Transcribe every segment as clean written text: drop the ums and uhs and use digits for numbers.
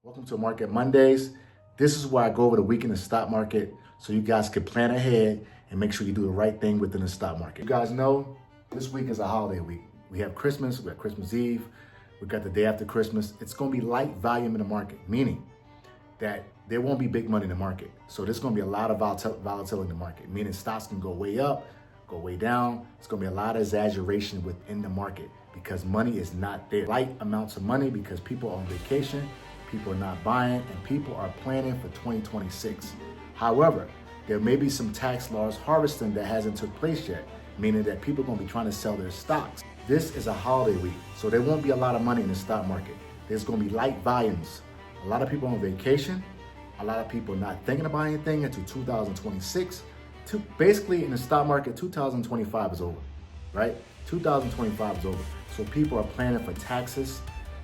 Welcome to Market Mondays. This is where I go over the week in the stock market so you guys can plan ahead and make sure you do the right thing within the stock market. You guys know this week is a holiday week. We have Christmas, we have Christmas Eve, we got the day after Christmas. It's going to be light volume in the market, meaning that there won't be big money in the market. So there's going to be a lot of volatility in the market, meaning stocks can go way up, go way down. It's going to be a lot of exaggeration within the market because money is not there. Light amounts of money because people are on vacation, people are not buying, and people are planning for 2026. However, there may be some tax laws harvesting that hasn't took place yet, meaning that people are going to be trying to sell their stocks. This is a holiday week, so there won't be a lot of money in the stock market. There's going to be light volumes. A lot of people on vacation, a lot of people not thinking about anything until 2026. Basically, in the stock market, 2025 is over, right? 2025 is over. So people are planning for taxes.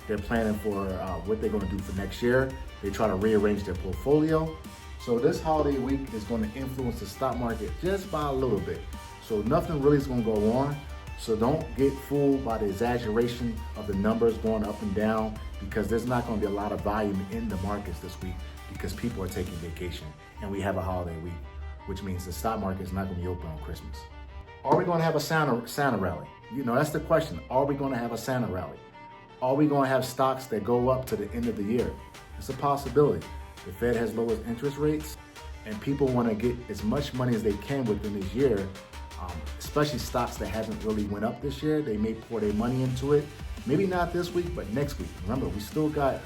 They're planning for what they're going to do for next year. They try to rearrange their portfolio. So this holiday week is going to influence the stock market just by a little bit. So nothing really is going to go on. So don't get fooled by the exaggeration of the numbers going up and down because there's not going to be a lot of volume in the markets this week because people are taking vacation and we have a holiday week, which means the stock market is not going to be open on Christmas. Are we going to have a Santa rally? You know, that's the question. Are we going to have a Santa rally? Are we going to have stocks that go up to the end of the year? It's a possibility. The Fed has lowered interest rates and people want to get as much money as they can within this year, especially stocks that haven't really went up this year. They may pour their money into it. Maybe not this week, but next week. Remember, we still got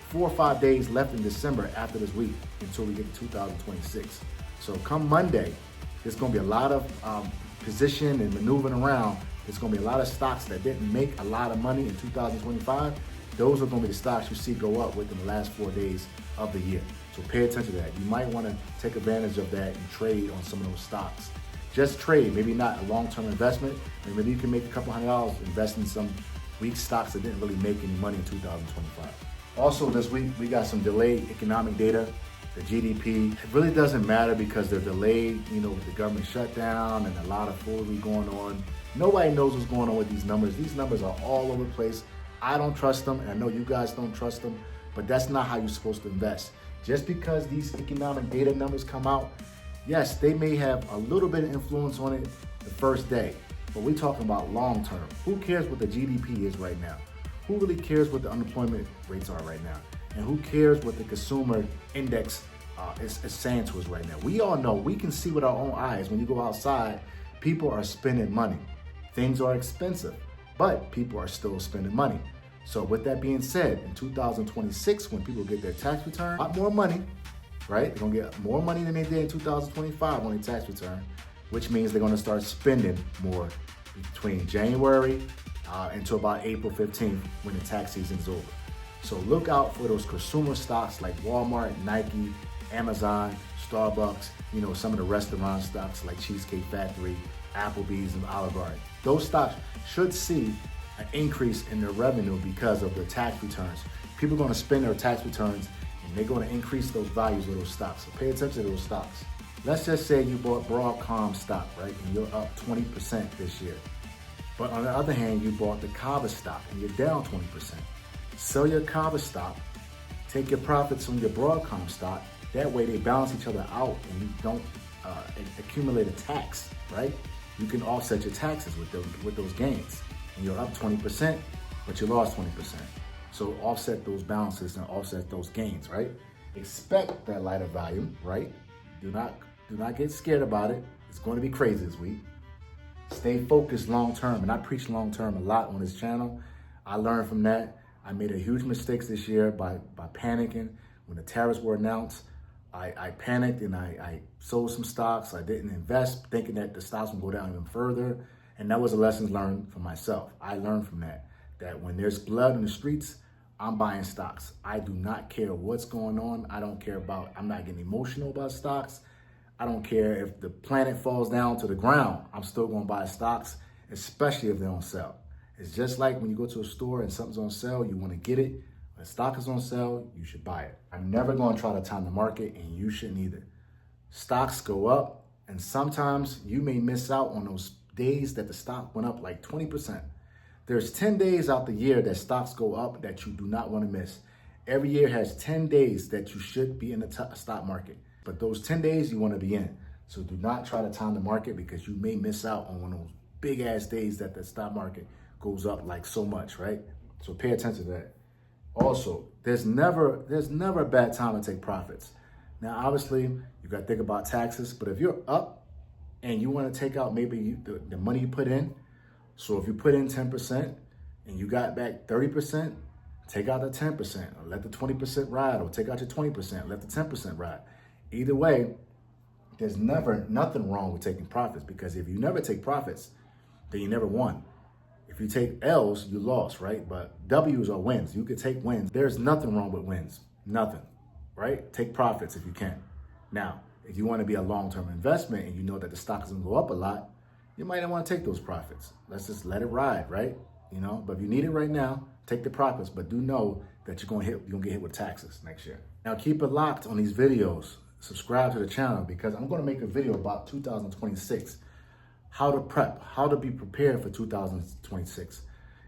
4 or 5 days left in December after this week until we get to 2026. So come Monday, there's going to be a lot of position and maneuvering around. There's going to be a lot of stocks that didn't make a lot of money in 2025. Those are going to be the stocks you see go up within the last 4 days of the year. So pay attention to that. You might want to take advantage of that and trade on some of those stocks. Just trade, maybe not a long-term investment. Maybe you can make a couple $100 investing in some weak stocks that didn't really make any money in 2025. Also this week, we got some delayed economic data, the GDP. It really doesn't matter because they're delayed, with the government shutdown and a lot of foolery going on. Nobody knows what's going on with these numbers. These numbers are all over the place. I don't trust them, and I know you guys don't trust them, but that's not how you're supposed to invest. Just because these economic data numbers come out, yes, they may have a little bit of influence on it the first day, but we're talking about long term. Who cares what the GDP is right now? Who really cares what the unemployment rates are right now? And who cares what the consumer index is saying to us right now? We all know, we can see with our own eyes when you go outside, people are spending money. Things are expensive, but people are still spending money. So with that being said, in 2026, when people get their tax return, a lot more money, right? They're gonna get more money than they did in 2025 on their tax return, which means they're gonna start spending more between January until about April 15th when the tax season is over. So look out for those consumer stocks like Walmart, Nike, Amazon, Starbucks, some of the restaurant stocks like Cheesecake Factory, Applebee's, and Olive Garden. Those stocks should see an increase in their revenue because of the tax returns. People are going to spend their tax returns and they're going to increase those values of those stocks. So pay attention to those stocks. Let's just say you bought Broadcom stock, right? And you're up 20% this year. But on the other hand, you bought the Kava stock and you're down 20%. Sell your Kava stock, take your profits from your Broadcom stock. That way they balance each other out and you don't accumulate a tax, right? You can offset your taxes with those gains. And you're up 20%, but you lost 20%. So offset those balances and offset those gains, right? Expect that lighter volume, right? Do not get scared about it. It's going to be crazy this week. Stay focused long term, and I preach long term a lot on this channel. I learned from that. I made a huge mistakes this year by panicking when the tariffs were announced. I panicked and I sold some stocks. I didn't invest thinking that the stocks would go down even further. And that was a lesson learned for myself. I learned from that when there's blood in the streets, I'm buying stocks. I do not care what's going on. I'm not getting emotional about stocks. I don't care if the planet falls down to the ground. I'm still going to buy stocks, especially if they don't sell. It's just like when you go to a store and something's on sale, you want to get it. When a stock is on sale, you should buy it. I'm never going to try to time the market, and you shouldn't either. Stocks go up, and sometimes you may miss out on those days that the stock went up like 20%. There's 10 days out the year that stocks go up that you do not want to miss. Every year has 10 days that you should be in the stock market. But those 10 days you want to be in. So do not try to time the market because you may miss out on one of those big ass days that the stock market goes up like so much, right? So pay attention to that. Also, there's never a bad time to take profits. Now, obviously, you got to think about taxes, but if you're up and you want to take out maybe the money you put in, so if you put in 10% and you got back 30%, take out the 10% or let the 20% ride, or take out your 20%, let the 10% ride. Either way, there's nothing wrong with taking profits, because if you never take profits, then you never won. If you take L's, you lost, right? But W's are wins. You could take wins. There's nothing wrong with wins. Nothing, right? Take profits if you can. Now, if you want to be a long-term investment and you know that the stock is going to go up a lot, you might not want to take those profits. Let's just let it ride, right? But if you need it right now, take the profits, but do know that you're going to get hit with taxes next year. Now, keep it locked on these videos. Subscribe to the channel, because I'm going to make a video about 2026. How to prep, how to be prepared for 2026.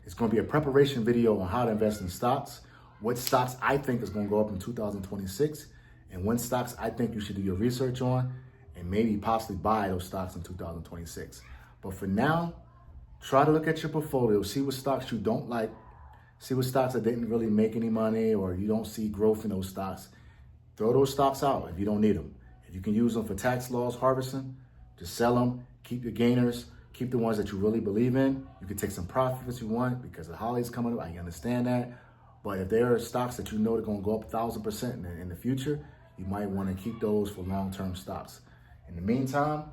It's going to be a preparation video on how to invest in stocks, what stocks I think is going to go up in 2026, and what stocks I think you should do your research on, and maybe possibly buy those stocks in 2026. But for now, try to look at your portfolio, see what stocks you don't like, see what stocks that didn't really make any money, or you don't see growth in those stocks. Throw those stocks out if you don't need them. If you can use them for tax loss harvesting, just sell them. Keep your gainers, keep the ones that you really believe in. You can take some profit if you want, because the holidays coming up, I understand that. But if there are stocks that you know are going to go up 1,000% in the future, you might want to keep those for long-term stocks. In the meantime,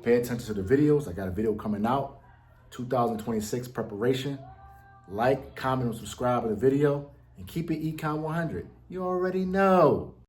pay attention to the videos. I got a video coming out, 2026 preparation. Like, comment, and subscribe to the video, and keep it Econ 100. You already know.